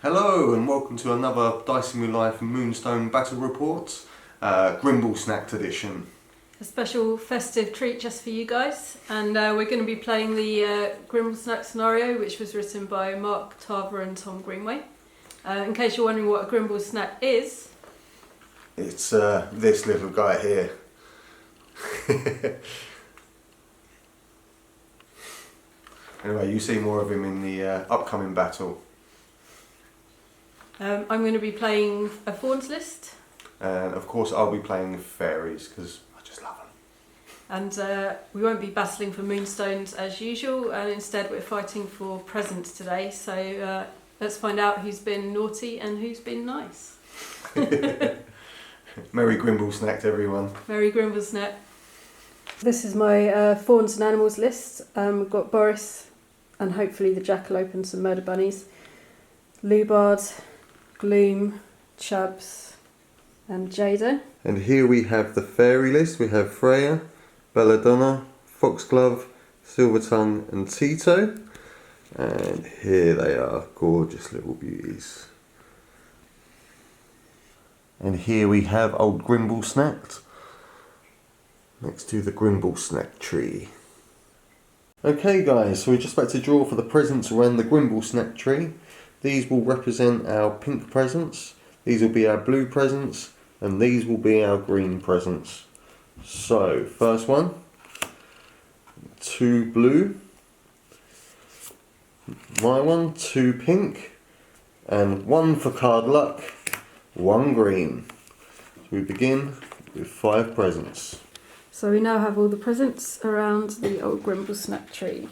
Hello and welcome to another Dicing with Life Moonstone Battle Report, Grimblesnaacht edition. A special festive treat just for you guys, and we're going to be playing the Grimblesnaacht scenario, which was written by Mark Tarver and Tom Greenway. In case you're wondering what a Grimblesnaacht is, it's this little guy here. Anyway, you see more of him in the upcoming battle. I'm going to be playing a Fauns list. And of course I'll be playing fairies because I just love them. And we won't be battling for Moonstones as usual, and instead we're fighting for presents today. So let's find out who's been naughty and who's been nice. Merry Grimblesnaacht, everyone. Merry Grimblesnaacht. This is my Fauns and Animals list. We've got Boris and hopefully the Jackalope and some murder bunnies. Lubard, Gloom, Chubbs and Jada. And here we have the fairy list. We have Freya, Belladonna, Foxglove, Silvertongue and Tito. And here they are, gorgeous little beauties. And here we have old Grimblesnaacht next to the Grimblesnaacht tree. Okay guys, so we're just about to draw for the presents around the Grimblesnaacht tree. These will represent our pink presents, these will be our blue presents, and these will be our green presents. So, first one, 2 blue, my one, 2 pink, and 1 for card luck, 1 green. So we begin with 5 presents. So we now have all the presents around the old Grimblesnaacht tree.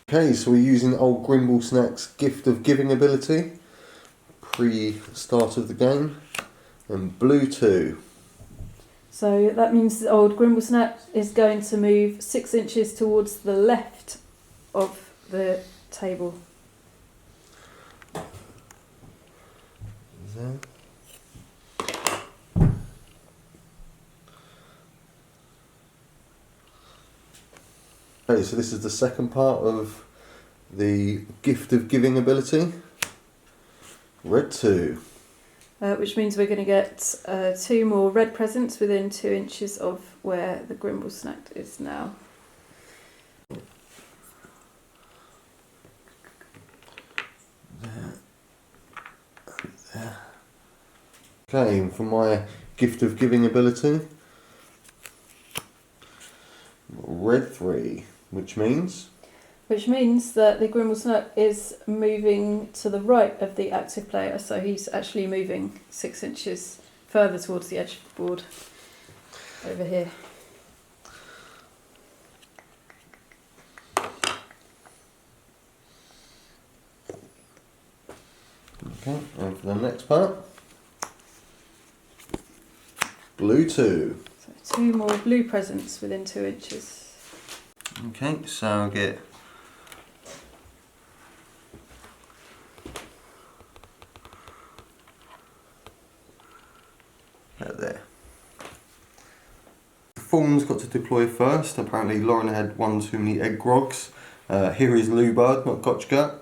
Okay, so we're using old Grimblesnaacht's gift of giving ability, pre-start of the game, and blue 2. So that means the old Grimblesnaacht is going to move 6 inches towards the left of the table. There. Okay, so this is the second part of the gift of giving ability. Red 2. Which means we're going to get 2 more red presents within 2 inches of where the Grimblesnaacht is now. There. There. Okay, and for my gift of giving ability, red 3, which means? Which means that the Grimblesnaacht is moving to the right of the active player, so he's actually moving 6 inches further towards the edge of the board over here. Okay, and for the next part, blue 2. So 2 more blue presents within 2 inches. Okay, so I'll get that there. The Fauns got to deploy first. Apparently Lauren had one too many egg grogs. Here is Lubard, not Gotchgut.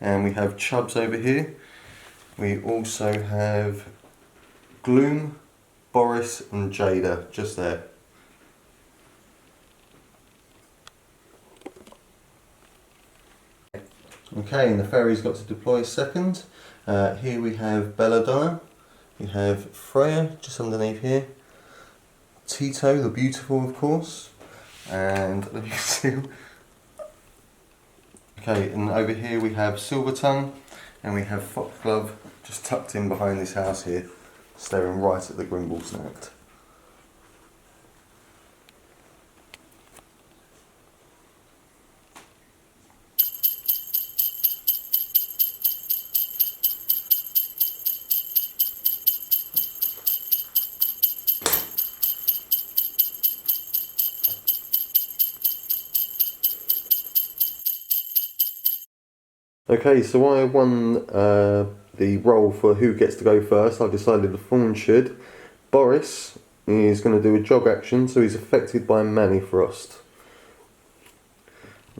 And we have Chubbs over here. We also have Gloom, Boris and Jada just there. Okay, and the fairies got to deploy second. Here we have Belladonna, we have Freya just underneath here, Tito the beautiful of course, and let me see. Okay, and over here we have Silvertongue and we have Foxglove just tucked in behind this house here, staring right at the Grimblesnaacht. Okay, so I won the role for who gets to go first. I decided the Fawn should. Boris is going to do a jog action, so he's affected by Manny Frost.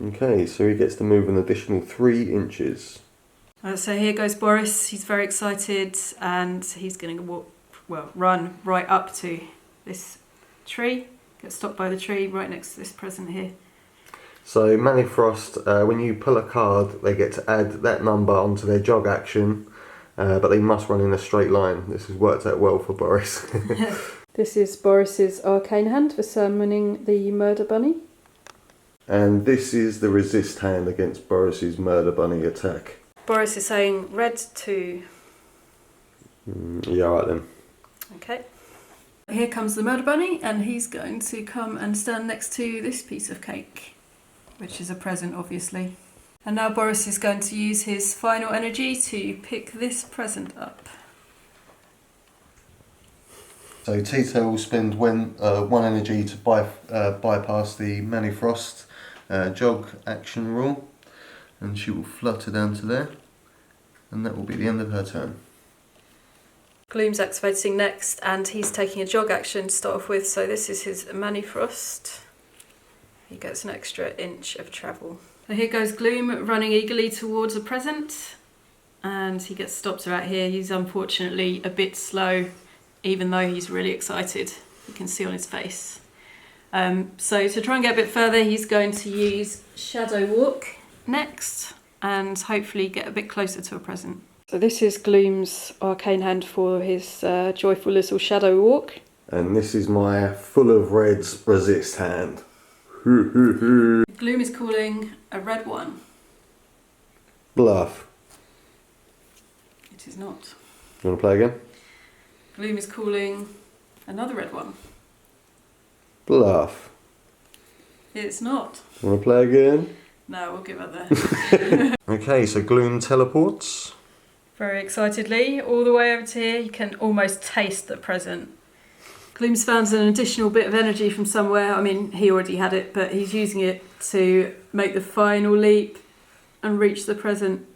Okay, so he gets to move an additional 3 inches. So here goes Boris. He's very excited and he's going to run right up to this tree. Get stopped by the tree right next to this present here. So Manifrost, when you pull a card, they get to add that number onto their jog action, but they must run in a straight line. This has worked out well for Boris. This is Boris's arcane hand for summoning the murder bunny. And this is the resist hand against Boris's murder bunny attack. Boris is saying red 2. Yeah, alright then. Okay. Here comes the murder bunny and he's going to come and stand next to this piece of cake, which is a present obviously. And now Boris is going to use his final energy to pick this present up. So Tito will spend one energy to bypass the Manifrost jog action rule, and she will flutter down to there, and that will be the end of her turn. Gloom's activating next and he's taking a jog action to start off with, so this is his Manifrost. He gets an extra inch of travel. So here goes Gloom running eagerly towards a present, and he gets stopped right here. He's unfortunately a bit slow, even though he's really excited. You can see on his face. So to try and get a bit further, he's going to use Shadow Walk next and hopefully get a bit closer to a present. So this is Gloom's arcane hand for his joyful little Shadow Walk. And this is my full of reds resist hand. Gloom is calling a red 1. Bluff. It is not. You want to play again? Gloom is calling another red 1. Bluff. It's not. You want to play again? No, we'll give up there. Okay, so Gloom teleports. Very excitedly, all the way over to here. You can almost taste the present. Gloom's found an additional bit of energy from somewhere. I mean, he already had it, but he's using it to make the final leap and reach the present.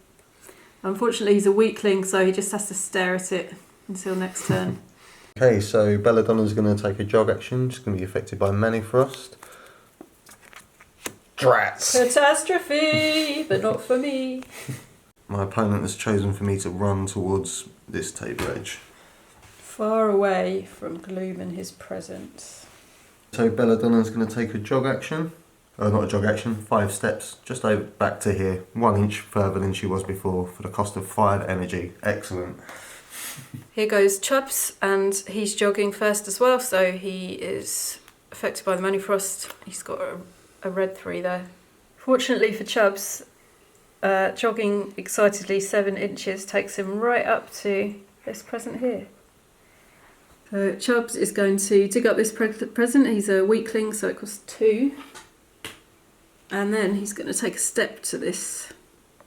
Unfortunately, he's a weakling, so he just has to stare at it until next turn. Okay, so Belladonna's going to take a jog action. She's going to be affected by Manifrost. Drats! Catastrophe, but not for me. My opponent has chosen for me to run towards this table edge. Far away from Gloom and his presence. So Belladonna's going to take a jog action. Not a jog action, 5 steps, just over back to here. 1 inch further than she was before for the cost of 5 energy. Excellent. Here goes Chubbs, and he's jogging first as well, so he is affected by the Manifrost. He's got a red 3 there. Fortunately for Chubbs, jogging excitedly 7 inches takes him right up to this present here. So Chubbs is going to dig up this present. He's a weakling, so it costs 2. And then he's going to take a step to this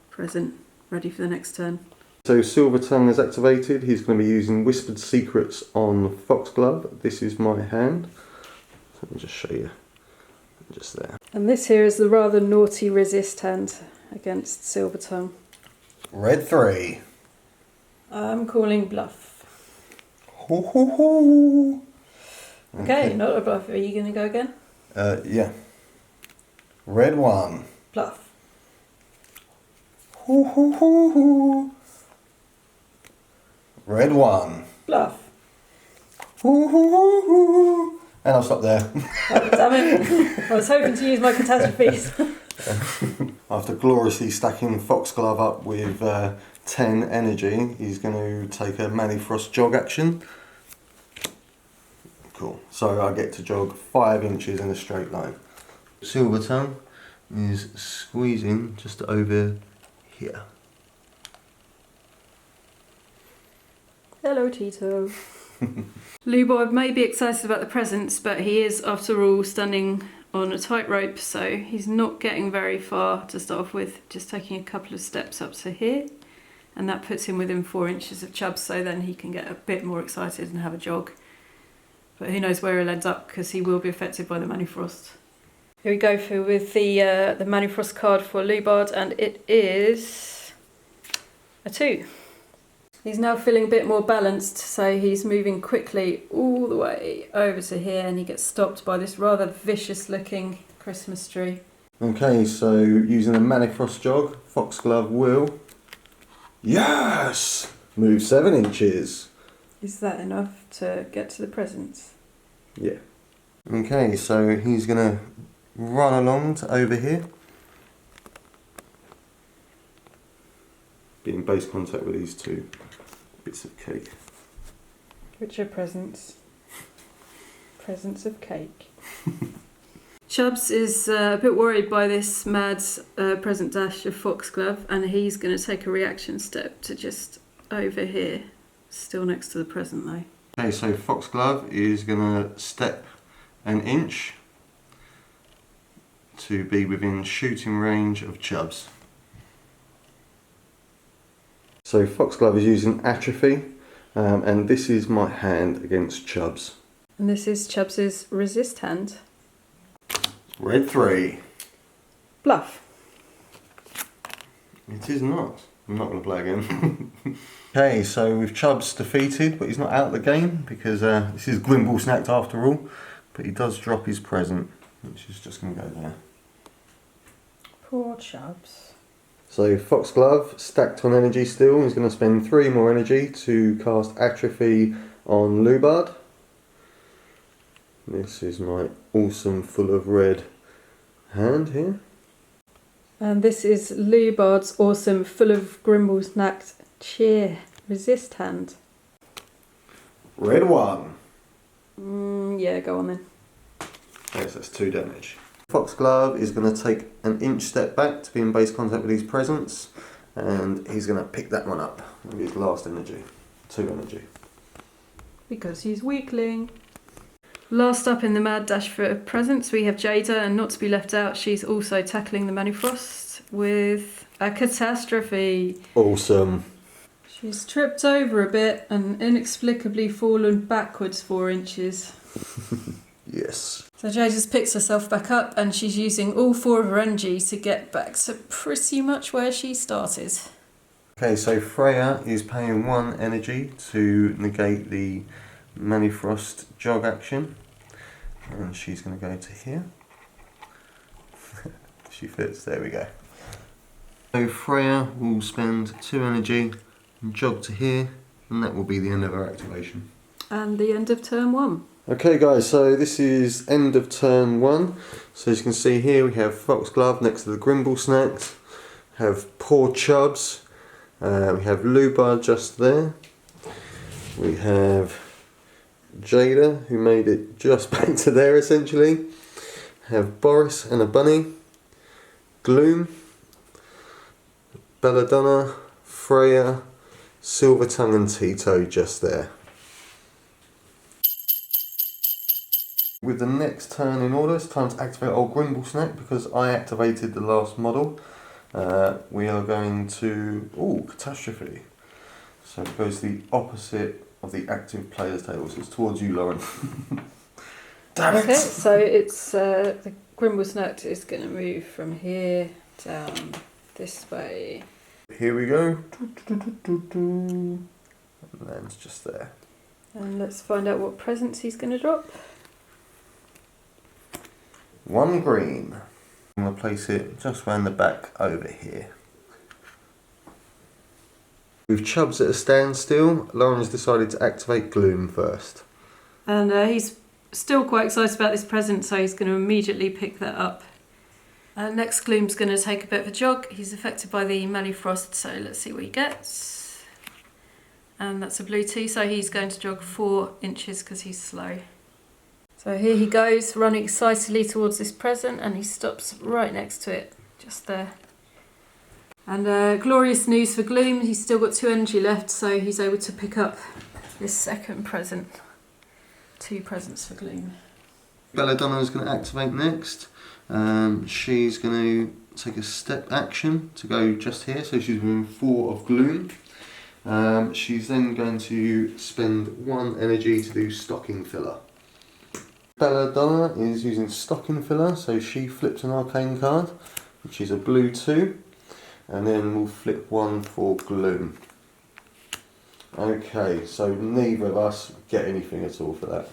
present, ready for the next turn. So Silver Tongue is activated. He's going to be using Whispered Secrets on Foxglove. This is my hand. Let me just show you. Just there. And this here is the rather naughty resist hand against Silver Tongue. Red 3. I'm calling bluff. Hoo hoo hoo. Okay, not a bluff. Are you going to go again? Yeah. Red 1. Bluff. Hoo hoo hoo hoo. Red 1. Bluff. Hoo hoo hoo hoo. And I'll stop there. Oh, damn it. I was hoping to use my catastrophes. After gloriously stacking Foxglove up with 10 energy, he's going to take a Manifrost jog action. Cool. So I get to jog 5 inches in a straight line. Silver Tongue is squeezing just over here. Hello, Tito. Lubob may be excited about the presents, but he is, after all, standing on a tightrope, so he's not getting very far to start off with, just taking a couple of steps up to here, and that puts him within 4 inches of Chubbs, so then he can get a bit more excited and have a jog. But who knows where he'll end up, because he will be affected by the Manifrost. Here we go with the Manifrost card for Lubard, and it is a 2. He's now feeling a bit more balanced, so he's moving quickly all the way over to here, and he gets stopped by this rather vicious looking Christmas tree. Okay, so using a Manifrost jog, Foxglove will Yes! Move 7 inches. Is that enough to get to the presents? Yeah. Okay, so he's going to run along to over here. Be in base contact with these 2 bits of cake. Which are presents? Presents of cake. Chubbs is a bit worried by this mad present dash of Foxglove, and he's going to take a reaction step to just over here, still next to the present though. Okay, so Foxglove is going to step an inch to be within shooting range of Chubbs. So Foxglove is using Atrophy, and this is my hand against Chubbs. And this is Chubbs's resist hand. Red 3. Bluff. It is not. I'm not going to play again. Okay, so with Chubbs defeated, but he's not out of the game because this is Grimblesnaacht after all. But he does drop his present, which is just going to go there. Poor Chubbs. So Foxglove, stacked on energy still, he's going to spend 3 more energy to cast Atrophy on Lubard. This is my awesome full of red hand here. And this is Lubard's awesome full of Grimblesnaacht cheer resist hand. Red 1. Yeah, go on then. Okay, so that's 2 damage. Foxglove is going to take an inch step back to be in base contact with these presents, and he's going to pick that one up with his last energy. 2 energy. Because he's weakling. Last up in the mad dash for presents, we have Jada, and not to be left out, she's also tackling the Manifrost with a catastrophe. Awesome. She's tripped over a bit and inexplicably fallen backwards 4 inches. Yes. So Jada just picks herself back up, and she's using all 4 of her energy to get back to pretty much where she started. Okay, so Freya is paying 1 energy to negate the Manifrost jog action, and she's going to go to here. She fits, there we go. So Freya will spend 2 energy and jog to here, and that will be the end of her activation. And the end of turn 1. Okay guys, so this is end of turn 1. So as you can see here we have Foxglove next to the Grimblesnaacht, have poor Chubbs, we have Lubard just there, we have Jada, who made it just back to there essentially, have Boris and a bunny, Gloom, Belladonna, Freya, Silvertongue and Tito just there. With the next turn in order, it's time to activate old Grimblesnaacht because I activated the last model. We are going to... Ooh, Catastrophe. So it goes the opposite of the active player's table, so it's towards you, Lauren. Damn it! Okay, so it's the Grimblesnaacht is going to move from here down this way. Here we go. And then it's just there. And let's find out what presents he's going to drop. 1 green. I'm going to place it just round the back over here. With Chubbs at a standstill, Lauren's decided to activate Gloom first. And he's still quite excited about this present, so he's going to immediately pick that up. Next, Gloom's going to take a bit of a jog. He's affected by the Manifrost, so let's see what he gets. And that's a blue 2, so he's going to jog 4 inches because he's slow. So here he goes, running excitedly towards this present, and he stops right next to it, just there. And glorious news for Gloom, he's still got 2 energy left, so he's able to pick up this second present. 2 presents for Gloom. Belladonna is going to activate next. She's going to take a step action to go just here, so she's within 4 of Gloom. She's then going to spend 1 energy to do stocking filler. Belladonna is using stocking filler, so she flips an arcane card, which is a blue 2, and then we'll flip 1 for Gloom. Okay, so neither of us get anything at all for that.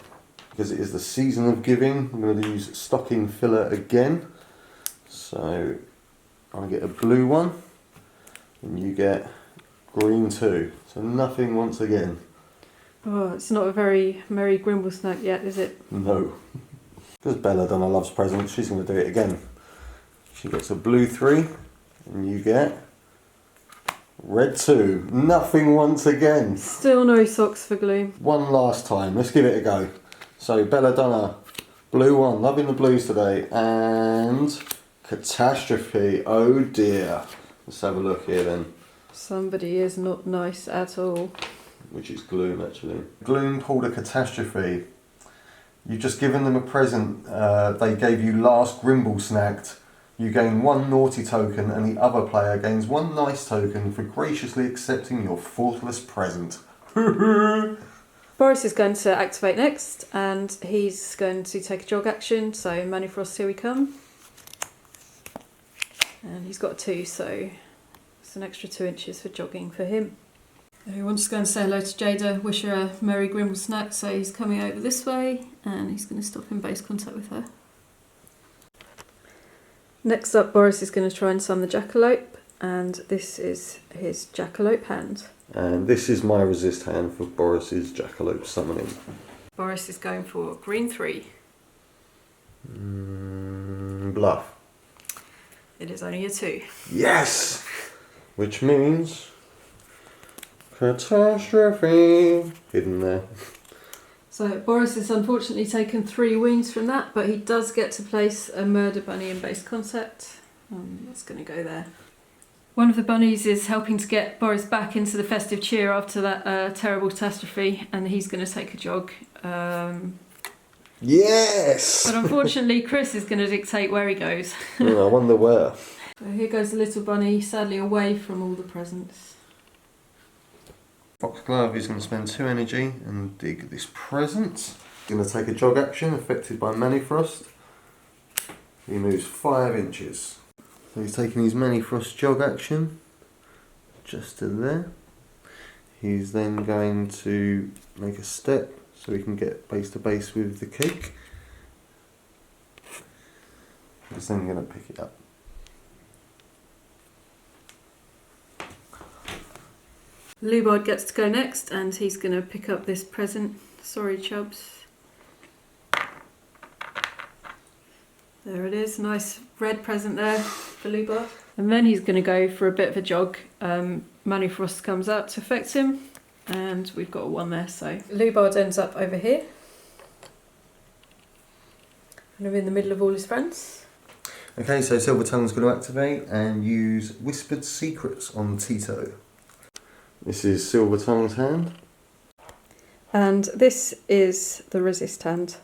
Because it is the season of giving, I'm going to use stocking filler again. So I get a blue 1, and you get Green 2. So nothing once again. Oh, it's not a very merry Grimblesnaacht yet, is it? No. Because Belladonna loves presents, she's going to do it again. She gets a blue 3, and you get red 2. Nothing once again. Still no socks for Gloom. One last time, let's give it a go. So Belladonna, blue 1, loving the blues today, and catastrophe, oh dear. Let's have a look here then. Somebody is not nice at all. Which is Gloom actually. Gloom pulled a catastrophe. You've just given them a present they gave you last Grimblesnaacht. You gain 1 naughty token and the other player gains 1 nice token for graciously accepting your thoughtless present. Boris is going to activate next and he's going to take a jog action, so Manifrost, here we come. And he's got 2, so it's an extra 2 inches for jogging for him. He wants to go and say hello to Jada, wish her a merry Grimblesnaacht, so he's coming over this way and he's going to stop in base contact with her. Next up, Boris is going to try and summon the Jackalope, and this is his Jackalope hand. And this is my resist hand for Boris's Jackalope summoning. Boris is going for green 3. Bluff. It is only a 2. Yes! Which means catastrophe hidden there. So Boris has unfortunately taken 3 wounds from that, but he does get to place a murder bunny in base contact. That's going to go there. One of the bunnies is helping to get Boris back into the festive cheer after that terrible catastrophe, and he's going to take a jog. Yes! But unfortunately, Chris is going to dictate where he goes. I wonder where. So here goes the little bunny, sadly away from all the presents. Foxglove is going to spend 2 energy and dig this present. He's going to take a jog action affected by Manifrost. He moves 5 inches. So he's taking his Manifrost jog action just to there. He's then going to make a step so he can get base to base with the cake. He's then going to pick it up. Lubard gets to go next and he's going to pick up this present. Sorry, Chubbs. There it is, nice red present there for Lubard. And then he's going to go for a bit of a jog. Manifrost comes out to affect him and we've got a 1 there, so Lubard ends up over here. And I'm in the middle of all his friends. Okay, so Silver Tongue's going to activate and use Whispered Secrets on Tito. This is Silver Tongue's hand. And this is the resist hand.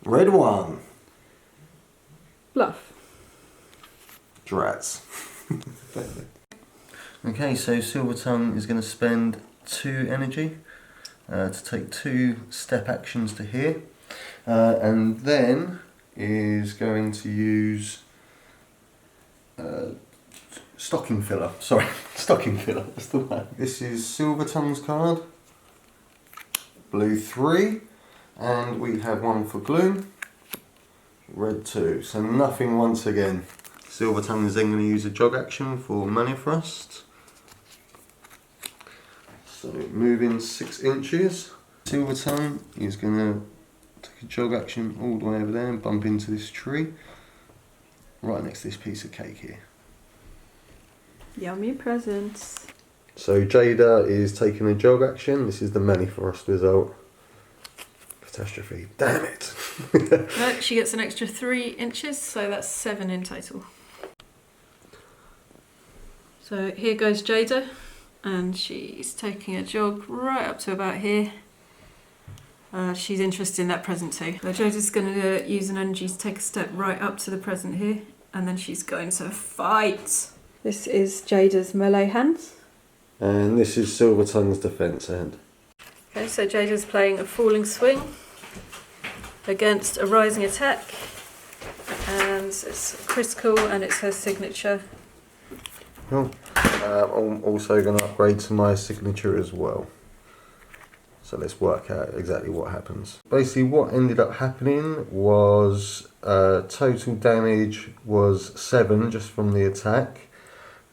Red 1. Bluff. Drats. Okay, so Silver Tongue is going to spend 2 energy to take 2 step actions to here. And then is going to use stocking filler. Sorry, stocking filler, that's the one. This is Silver Tongue's card. Blue 3. And we have 1 for Gloom. Red 2. So nothing once again. Silver Tongue is then going to use a jog action for Manifrost. So moving 6 inches. Silver Tongue is going to take a jog action all the way over there and bump into this tree. Right next to this piece of cake here. Yummy presents. So Jada is taking a jog action. This is the Manifrost result. Catastrophe. Damn it. No, she gets an extra 3 inches, so that's 7 in total. So here goes Jada, and she's taking a jog right up to about here. She's interested in that present too. So Jada's going to use an energy to take a step right up to the present here, and then she's going to fight. This is Jada's melee hand. And this is Silver Tongue's defense hand. Okay, so Jada's playing a falling swing against a rising attack, and it's critical and it's her signature. Cool. I'm also going to upgrade to my signature as well. So let's work out exactly what happens. Basically what ended up happening was total damage was 7 just from the attack.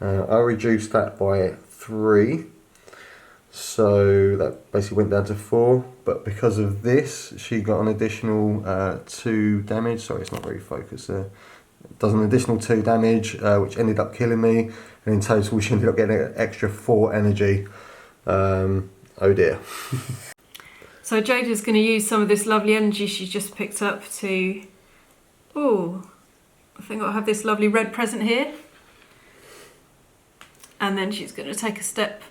I reduced that by 3. So that basically went down to 4, but because of this, she got an additional 2 damage. Sorry, it's not very focused there. It does an additional 2 damage, which ended up killing me, and in total she ended up getting an extra 4 energy. Oh dear. So Jada's going to use some of this lovely energy she's just picked up to... Oh, I think I'll have this lovely red present here. And then she's going to take a step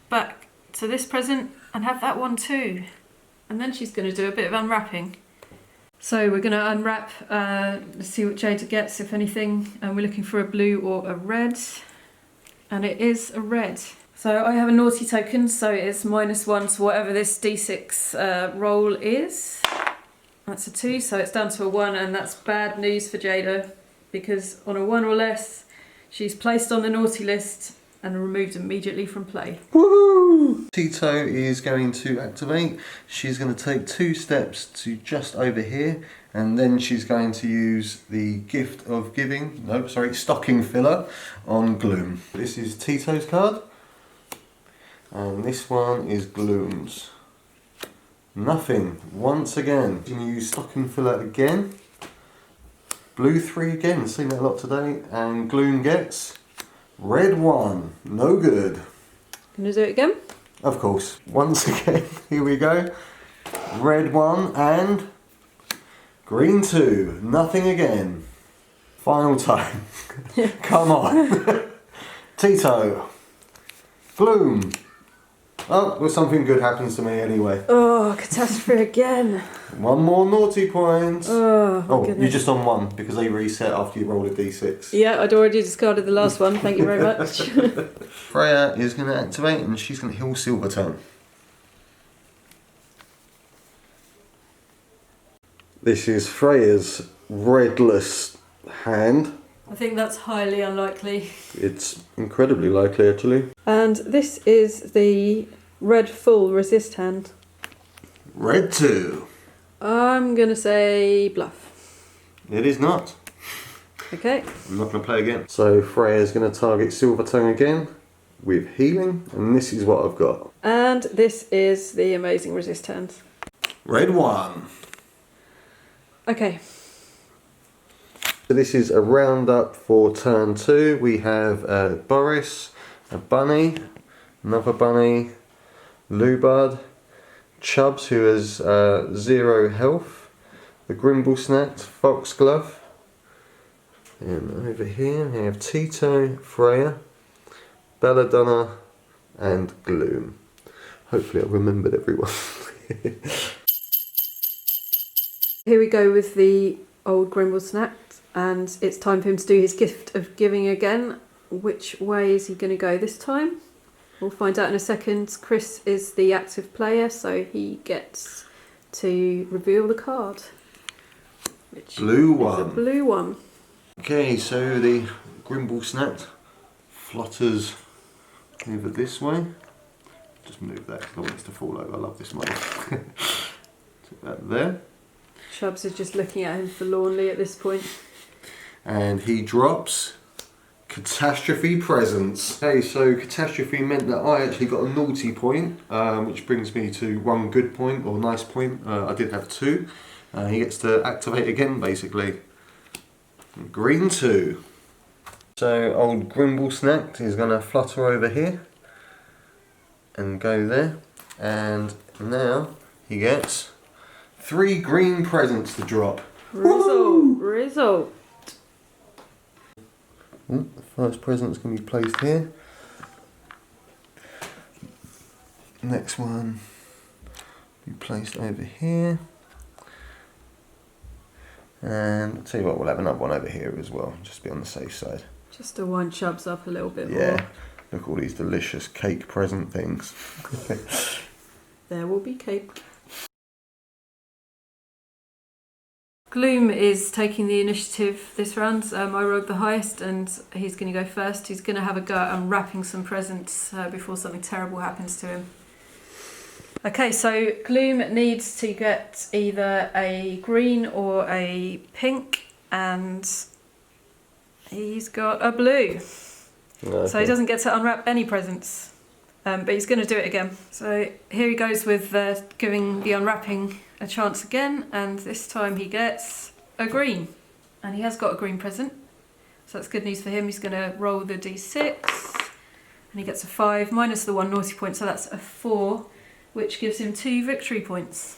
back to this present and have that one too. And then she's going to do a bit of unwrapping. So we're going to unwrap, let's see what Jada gets, if anything. And we're looking for a blue or a red. And it is a red. So I have a naughty token, so it's -1 to whatever this d6 roll is. That's a 2, so it's down to a 1, and that's bad news for Jada, because on a 1 or less, she's placed on the naughty list and removed immediately from play. Woohoo! Tito is going to activate. She's going to take 2 steps to just over here, and then she's going to use the gift of giving, stocking filler on Gloom. This is Tito's card, and this one is Gloom's. Nothing, once again. You can use stocking filler again. Blue 3 again, seen that a lot today, and Gloom gets red 1, no good. Gonna do it again? Of course. Once again, here we go. Red 1 and green 2, nothing again. Final time. Come on. Tito. Gloom. Oh, well, something good happens to me anyway. Oh, catastrophe again. 1 more naughty point. Oh, you're just on 1 because they reset after you roll a d6. Yeah, I'd already discarded the last one, thank you very much. Freya is going to activate and she's going to heal Silvertongue. This is Freya's redless hand. I think that's highly unlikely. It's incredibly likely actually. And this is the red full resist hand. Red 2. I'm gonna say bluff. It is not. Okay. I'm not going to play again. So Freya's going to target Silvertongue again with healing, and this is what I've got. And this is the amazing resist hand. Red 1. Okay. So this is a roundup for turn 2. We have Boris, a bunny, another bunny, Lubard, Chubbs who has 0 health, the Grimblesnaacht, Foxglove, and over here we have Tito, Freya, Belladonna and Gloom. Hopefully I've remembered everyone. Here we go with the old Grimblesnaacht, and it's time for him to do his gift of giving again. Which way is he going to go this time? We'll find out in a second. Chris is the active player, so he gets to reveal the card. Which Blue is one. a blue one. Okay, so the Grimblesnaacht flutters over this way. Just move that because I want this to fall over. I love this model. Put that there. Chubbs is just looking at him forlornly at this point. And he drops Catastrophe Presents. Okay, so Catastrophe meant that I actually got a naughty point, which brings me to 1 good point, or nice point. I did have 2. He gets to activate again, basically. Green 2. So old Grimblesnaacht is going to flutter over here and go there. And now he gets 3 green presents to drop. Result. The first present's going to be placed here. Next one be placed over here. And I'll tell you what, we'll have another one over here as well, just to be on the safe side. Just to wind Chubbs up a little bit more. Yeah, look at all these delicious cake present things. There will be cake. Gloom is taking the initiative this round. I rolled the highest and he's going to go first. He's going to have a go at unwrapping some presents before something terrible happens to him. Okay, so Gloom needs to get either a green or a pink, and he's got a blue. Okay. So he doesn't get to unwrap any presents. but he's going to do it again. So here he goes with giving the unwrapping a chance again, and this time he gets a green. And he has got a green present, so that's good news for him. He's going to roll the d6, and he gets a 5 minus the 1 naughty point, so that's a 4, which gives him 2 victory points.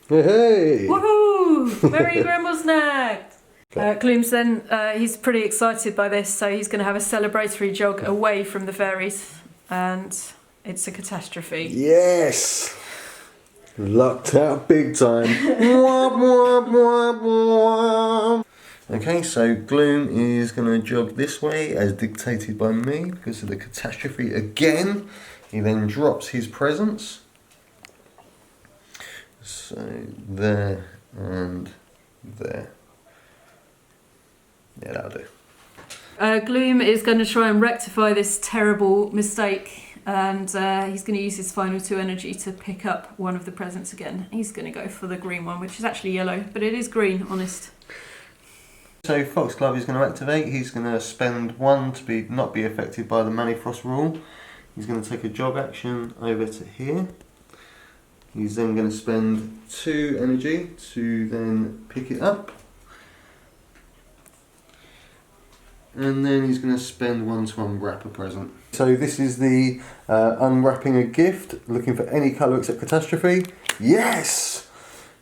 Hey! Woohoo! Merry Grimblesnaacht! Gloom's then, he's pretty excited by this, so he's going to have a celebratory jog away from the fairies, and it's a catastrophe. Yes! Lucked out big time. Mwah, mwah, mwah, mwah. Okay, so Gloom is going to jog this way as dictated by me because of the catastrophe again. He then drops his presents. So there and there. Yeah, that'll do. Gloom is going to try and rectify this terrible mistake, and he's going to use his final 2 energy to pick up one of the presents again. He's going to go for the green one, which is actually yellow, but it is green, honest. So Foxglove is going to activate. He's going to spend 1 to not be affected by the Manifrost rule. He's going to take a jog action over to here. He's then going to spend 2 energy to then pick it up. And then he's going to spend 1 to unwrap a present. So this is the unwrapping a gift, looking for any colour except catastrophe. Yes!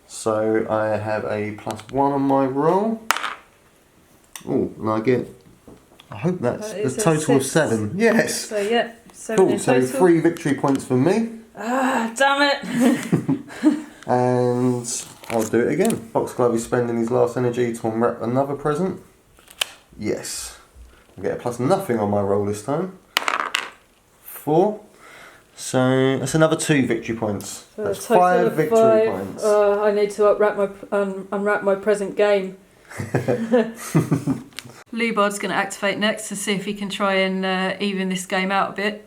So I have a +1 on my roll. Oh, and I hope that's a total of 7. Yes! So yeah, 7 cool, in so total. 3 victory points for me. Ah, damn it! And I'll do it again. Foxglove is spending his last energy to unwrap another present. Yes. I get a +0 on my roll this time. 4. So that's another 2 victory points. So that's a total 5 of victory 5. points. I need to unwrap my present game. Lubard's going to activate next to see if he can try and even this game out a bit.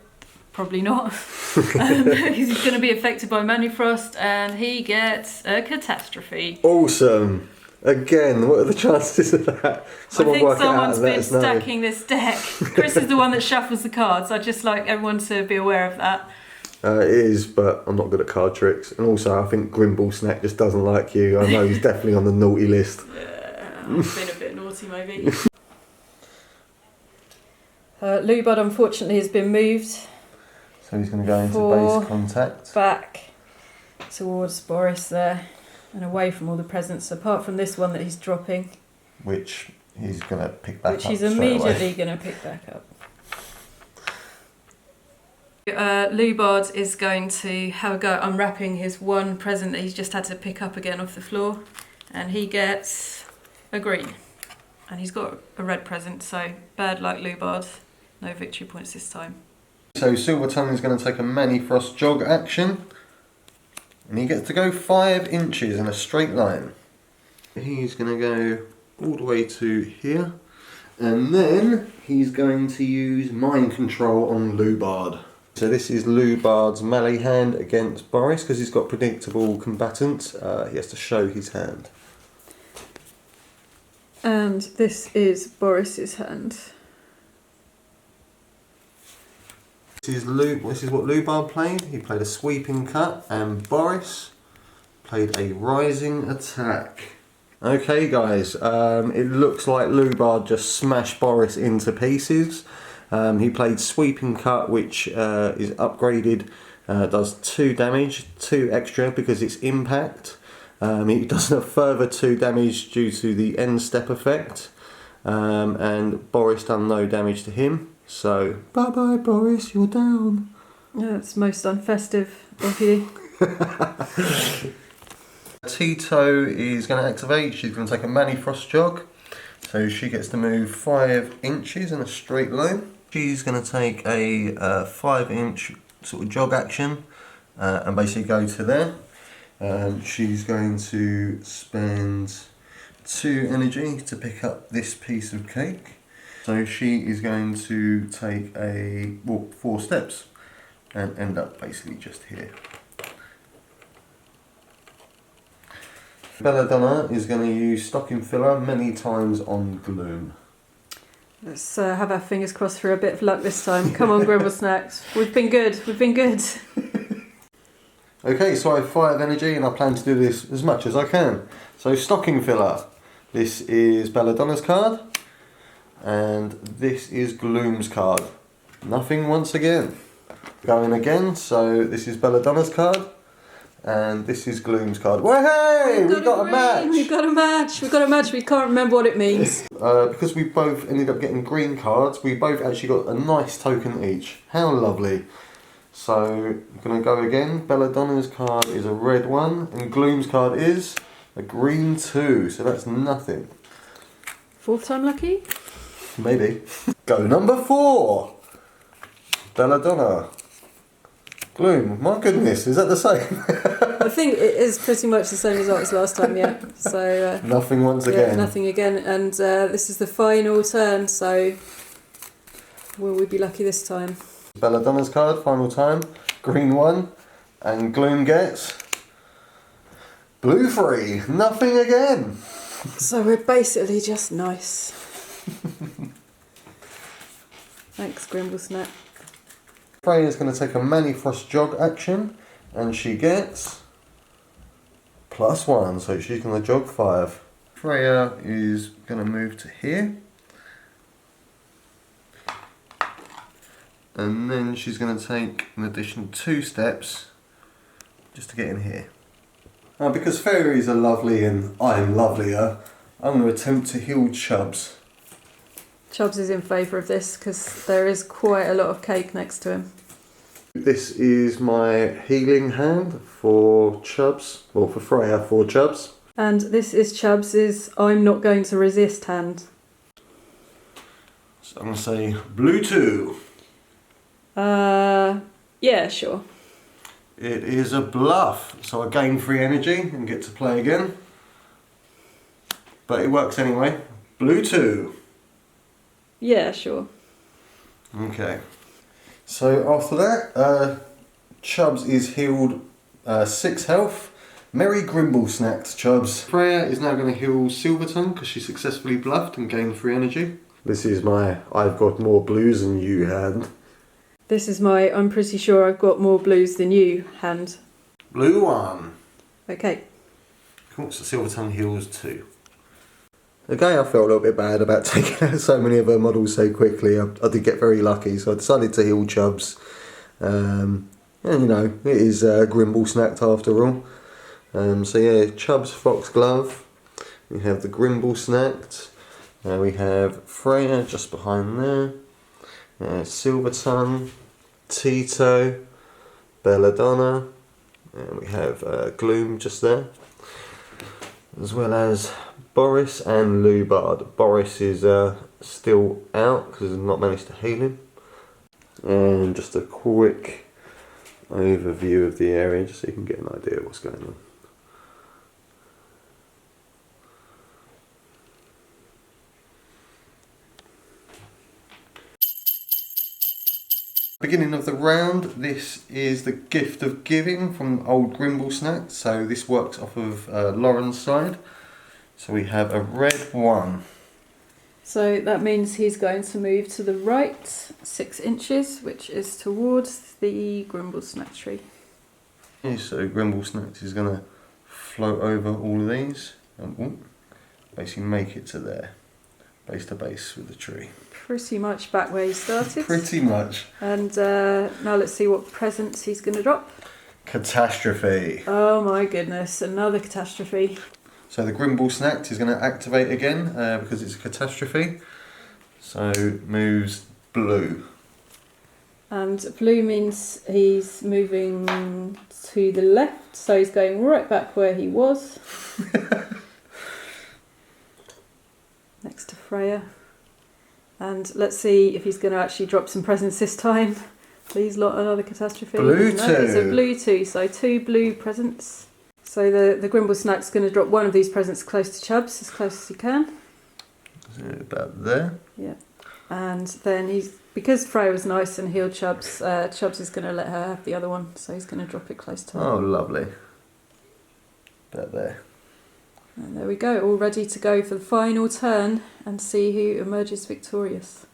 Probably not. He's going to be affected by Manifrost, and he gets a catastrophe. Awesome. Again, what are the chances of that? I think someone's been stacking this deck. Chris is the one that shuffles the cards. I'd just like everyone to be aware of that. It is, but I'm not good at card tricks. And also, I think Grimblesnaacht just doesn't like you. I know he's definitely on the naughty list. I've been a bit naughty, maybe. Lubard, unfortunately, has been moved. So he's going to go into base contact. Back towards Boris there, and away from all the presents, apart from this one that he's dropping. Which he's going to pick back up. Which he's immediately going to pick back up. Lubard is going to have a go at unwrapping his 1 present that he's just had to pick up again off the floor, and he gets a green. And he's got a red present, so bad luck, Lubard. No victory points this time. So Silvertongue is going to take a Manifrost jog action, and he gets to go 5 inches in a straight line. He's going to go all the way to here, and then he's going to use Mind Control on Lubard. So this is Lubard's melee hand against Boris, because he's got predictable combatant. He has to show his hand. And this is Boris's hand. This is what Lubard played. He played a sweeping cut, and Boris played a rising attack. Okay guys, it looks like Lubard just smashed Boris into pieces. He played sweeping cut, which is upgraded, does 2 damage, 2 extra because it's impact. He does a further 2 damage due to the end step effect, and Boris done no damage to him. So, bye bye Boris, you're down. Yeah, it's most unfestive of you. Tito is going to activate. She's going to take a Manifrost jog. So she gets to move 5 inches in a straight line. She's going to take a 5-inch sort of jog action and basically go to there. She's going to spend 2 energy to pick up this piece of cake. So she is going to take 4 steps and end up basically just here. Belladonna is going to use stocking filler many times on Gloom. Let's have our fingers crossed for a bit of luck this time. Come on, Grimblesnaacht. We've been good. We've been good. Okay, so I have 5 energy and I plan to do this as much as I can. So stocking filler. This is Belladonna's card. And this is Gloom's card. Nothing once again. Going again, so this is Belladonna's card. And this is Gloom's card. Hey! We got a match! We've got a match! We've got a match, we can't remember what it means. Because we both ended up getting green cards, we both actually got a nice token each. How lovely. So, I'm going to go again. Belladonna's card is a red 1, and Gloom's card is a green 2, so that's nothing. 4th time lucky? Maybe. Go number 4! Belladonna. Gloom. My goodness, is that the same? I think it is pretty much the same result as last time, yeah. So nothing once again. Yeah, nothing again. And this is the final turn, so will we be lucky this time? Belladonna's card, final time. Green 1. And Gloom gets blue 3. Nothing again. So we're basically just nice. Thanks, Grimblesnaacht. Freya's going to take a Manifrost jog action, and she gets +1, so she's going to jog 5. Freya is going to move to here, and then she's going to take an additional 2 steps just to get in here. Now, because fairies are lovely and I'm lovelier, I'm going to attempt to heal Chubbs. Chubbs is in favour of this because there is quite a lot of cake next to him. This is my healing hand for Chubbs, or for Freya for Chubbs. And this is Chubbs's I'm not going to resist hand. So I'm going to say blue 2. Yeah, sure. It is a bluff, so I gain 3 energy and get to play again. But it works anyway. Blue 2. Yeah, sure. Okay. So after that, Chubbs is healed 6 health. Merry Grimblesnaacht, Chubbs. Freya is now going to heal Silvertongue because she successfully bluffed and gained 3 energy. This is my I've got more blues than you hand. This is my I'm pretty sure I've got more blues than you hand. Blue 1. Okay. Cool, so Silvertongue heals 2. Okay, I felt a little bit bad about taking out so many of her models so quickly. I did get very lucky, so I decided to heal Chubbs. And you know, it is Grimblesnaacht after all. So yeah, Chubbs Foxglove. We have the Grimblesnaacht. We have Freya just behind there. Silvertongue, Tito, Belladonna. And we have Gloom just there. As well as Boris and Lubard. Boris is still out because I've not managed to heal him. And just a quick overview of the area just so you can get an idea of what's going on. Beginning of the round, this is the Gift of Giving from old Grimblesnaacht. So this works off of Lauren's side. So we have a red 1. So that means he's going to move to the right 6 inches, which is towards the Grimblesnaacht tree. Okay, so Grimblesnaacht is going to float over all of these and basically make it to there, base to base with the tree. Pretty much back where he started. Pretty much. And now let's see what presents he's going to drop. Catastrophe. Oh my goodness, another catastrophe. So the Grimblesnaacht is going to activate again because it's a catastrophe. So moves blue. And blue means he's moving to the left, so he's going right back where he was. Next to Freya. And let's see if he's going to actually drop some presents this time. Please, not another catastrophe. Blue no, 2. It's a blue 2, so 2 blue presents. So the Grimblesnaacht's going to drop one of these presents close to Chubbs, as close as he can. So about there. Yeah. And then because Freya was nice and healed Chubbs, Chubbs is going to let her have the other one, so he's going to drop it close to her. Oh, lovely. About there. And there we go, all ready to go for the final turn and see who emerges victorious.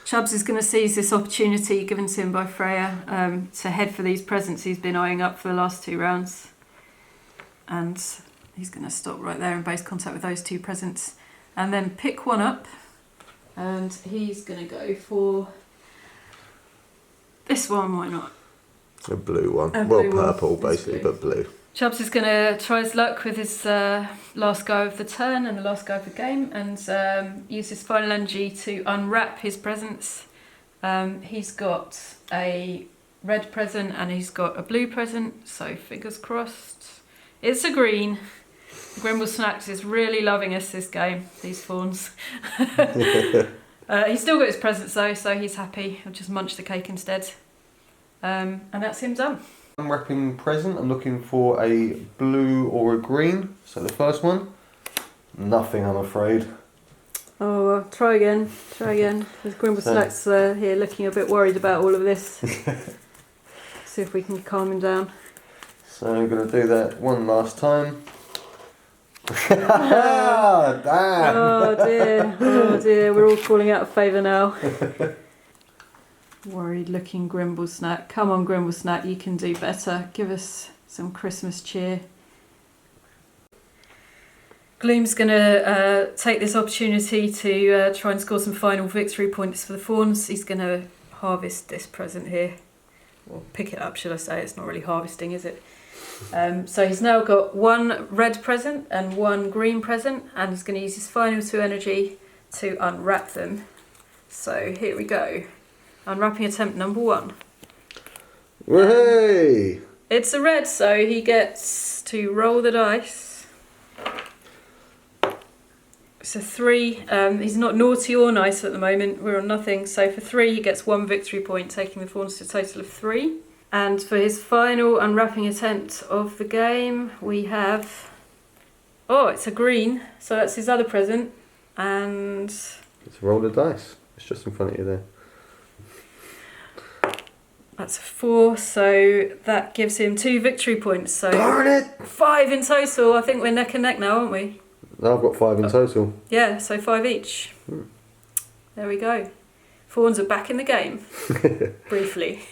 Chubbs is going to seize this opportunity given to him by Freya to head for these presents he's been eyeing up for the last 2 rounds. And he's going to stop right there in base contact with those 2 presents and then pick one up, and he's going to go for this one, why not? A blue one. A Well, blue one. purple It's basically, blue. but blue. Chubbs is going to try his luck with his last go of the turn and the last go of the game, and use his final energy to unwrap his presents. He's got a red present and he's got a blue present, so fingers crossed. It's a green. Grimblesnaacht is really loving us this game, these fawns. He's still got his presents though, so he's happy. He'll just munch the cake instead. And that's him done. Unwrapping present, I'm looking for a blue or a green. So the first one, nothing I'm afraid. Oh, well, try again. Because Grimblesnaacht's here looking a bit worried about all of this. See if we can calm him down. So I'm going to do that one last time. Damn! Oh dear, we're all falling out of favour now. Worried looking Grimblesnaacht. Come on, Grimblesnaacht, you can do better. Give us some Christmas cheer. Gloom's going to take this opportunity to try and score some final victory points for the fawns. He's going to harvest this present here. Or pick it up, should I say. It's not really harvesting, is it? So he's now got 1 red present and 1 green present, and he's going to use his final 2 energy to unwrap them. So here we go. Unwrapping attempt number 1. Hey! It's a red, so he gets to roll the dice. It's a 3. He's not naughty or nice at the moment. We're on nothing. So for 3, he gets 1 victory point, taking the fawns to a total of 3. And for his final unwrapping attempt of the game, we have... Oh, it's a green. So that's his other present. And... It's a roll of dice. It's just in front of you there. That's a 4, so that gives him 2 victory points. So Darn it! 5 in total. I think we're neck and neck now, aren't we? No, I've got 5 in total. Yeah, so 5 each. There we go. Fawns are back in the game. Briefly.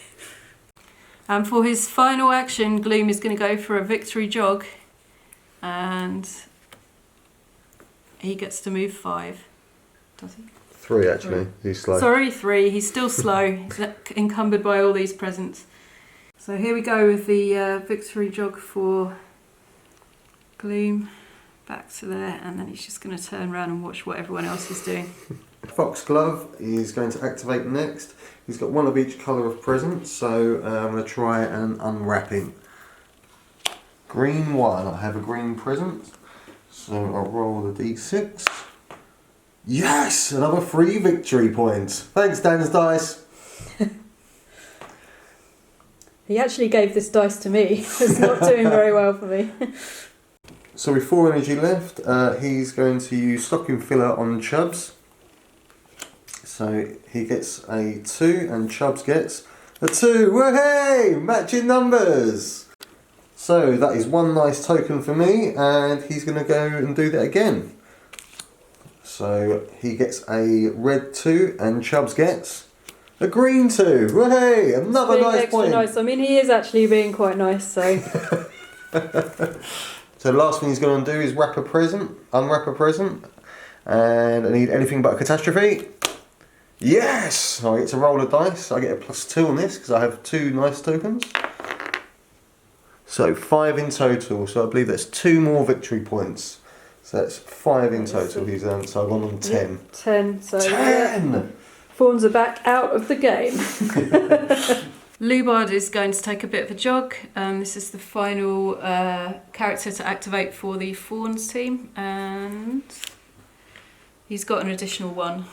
And for his final action, Gloom is going to go for a victory jog. And he gets to move 5. Does he? 3 actually. He's slow. Sorry, 3. He's still slow. He's encumbered by all these presents. So here we go with the victory jog for Gloom. Back to there, and then he's just going to turn around and watch what everyone else is doing. Foxglove is going to activate next. He's got 1 of each colour of present, so I'm going to try and unwrap him. Green 1. I have a green present, so I'll roll the d6. Yes! Another 3 victory points. Thanks, Dan's Dice. He actually gave this dice to me. It's not doing very well for me. So with 4 energy left, he's going to use Stocking Filler on Chubbs. So he gets a 2 and Chubbs gets a 2. Woohoo! Matching numbers! So that is 1 nice token for me, and he's going to go and do that again. So he gets a red 2 and Chubbs gets a green 2. Woohoo! Another Being nice extra point. nice. I mean, he is actually being quite nice, so... So the last thing he's going to do is unwrap a present, and I need anything but a catastrophe. Yes! I get to roll a dice. I get a +2 on this because I have 2 nice tokens. So 5 in total. So I believe that's 2 more victory points. So that's 5 in total. He's so I'm on 10. Yep, 10. So 10! Yeah. Fawns are back out of the game. Lubard is going to take a bit of a jog. This is the final character to activate for the Fawns team, and he's got an additional 1.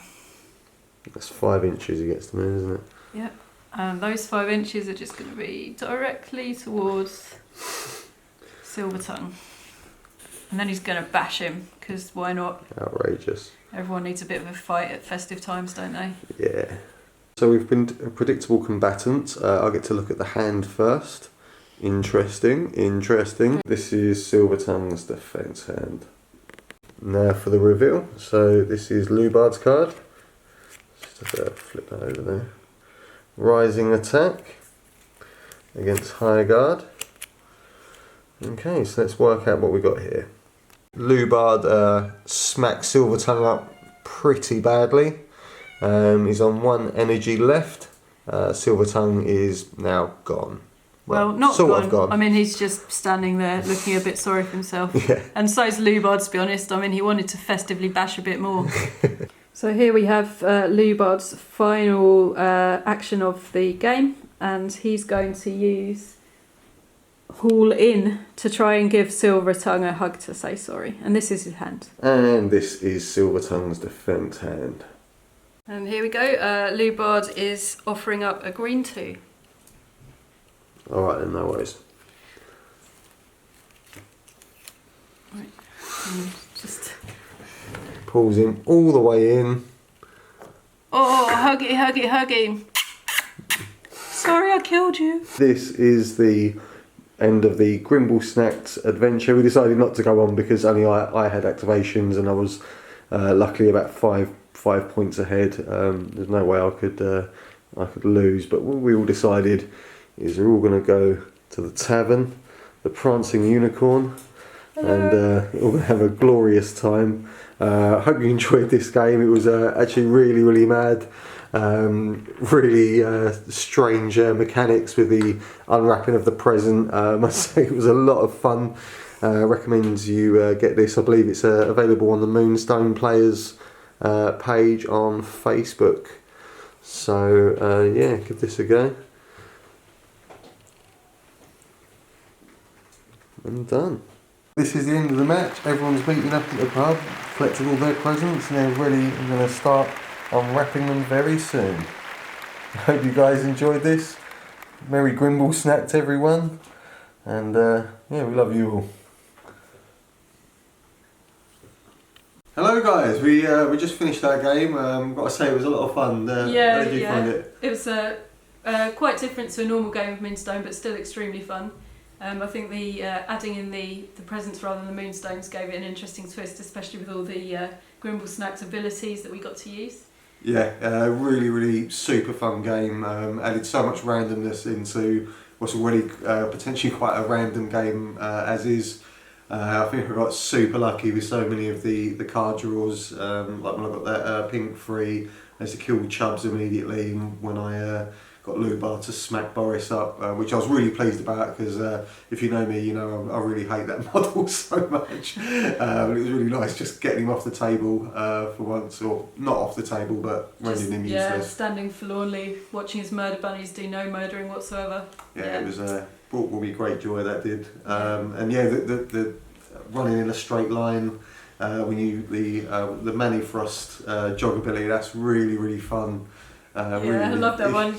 That's 5 inches he gets to move, isn't it? Yep. And those 5 inches are just going to be directly towards Silvertongue. And then he's going to bash him, because why not? Outrageous. Everyone needs a bit of a fight at festive times, don't they? Yeah. So we've been a predictable combatant. I get to look at the hand first. Interesting, interesting. This is Silver Tongue's defense hand. Now for the reveal. So this is Lubard's card. Just flip that over there. Rising attack against higher guard. Okay, so let's work out what we got here. Lubard smacks Silver Tongue up pretty badly. He's on 1 energy left. Silver Tongue is now gone. Well, not sort of gone. I mean, he's just standing there looking a bit sorry for himself. Yeah. And so's Lubard, to be honest. I mean, he wanted to festively bash a bit more. So here we have Lubard's final action of the game, and he's going to use Haul In to try and give Silver Tongue a hug to say sorry. And this is his hand. And this is Silver Tongue's defense hand. And here we go. Lubard is offering up a green 2. Alright then, no worries. Right. Just... Pulls him all the way in. Oh, huggy, huggy, huggy. Sorry I killed you. This is the end of the Grimblesnaacht adventure. We decided not to go on because only I had activations, and I was luckily about five points ahead. There's no way I could lose, but what we all decided is we're all going to go to the tavern, the Prancing Unicorn. Hello. And we're going to have a glorious time. Hope you enjoyed this game. It was actually really mad. Really strange mechanics with the unwrapping of the present. I must say it was a lot of fun. Recommend you get this. I believe it's available on the Moonstone players page on Facebook. So yeah, give this a go. And done. This is the end of the match. Everyone's meeting up at the pub, collected all their presents, and they're ready. I'm going to start unwrapping them very soon. I hope you guys enjoyed this. Merry Grimblesnaacht, everyone. And yeah, we love you all. Hello guys, we just finished our game. Got to say it was a lot of fun. How did you find it? It was quite different to a normal game of Moonstone, but still extremely fun. I think the adding in the presents rather than the Moonstones gave it an interesting twist, especially with all the Grimblesnaacht abilities that we got to use. Yeah, really super fun game. Added so much randomness into what's already potentially quite a random game as is. I think we got super lucky with so many of the card draws. Like when I got that pink free, I used to kill Chubbs immediately when I got Lubard to smack Boris up, which I was really pleased about because if you know me, you know I really hate that model so much. It was really nice just getting him off the table for once, or not off the table, but rendering him useless. Yeah, standing forlornly, watching his murder bunnies do no murdering whatsoever. Yeah, it was brought me great joy, that did. And yeah, the running in a straight line, when you the Manifrost jog ability, that's really fun. Really, I love that one.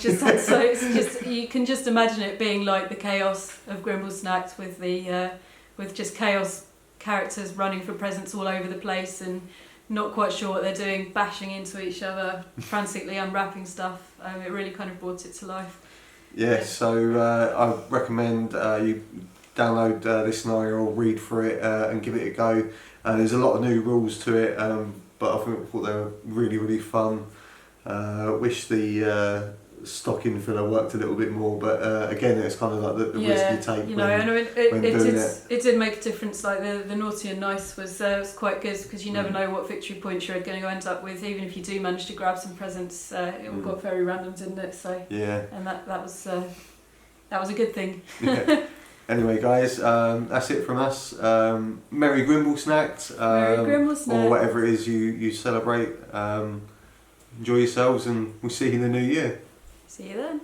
You can just imagine it being like the chaos of Grimblesnaacht with the with just chaos characters running for presents all over the place and not quite sure what they're doing, bashing into each other, frantically unwrapping stuff. It really kind of brought it to life. Yeah, so I recommend you download this scenario or read through it and give it a go. There's a lot of new rules to it, but I thought they were really fun. Wish the stocking filler worked a little bit more, but again, it's kind of like the risk you take. You know, it did make a difference. Like the naughty and nice was quite good because you never know what victory points you're going to end up with. Even if you do manage to grab some presents, it all got very random, didn't it? So yeah, and that was a good thing. Yeah. Anyway, guys, that's it from us. Merry Grimblesnaacht, or whatever it is you celebrate. Enjoy yourselves, and we'll see you in the new year. See you then.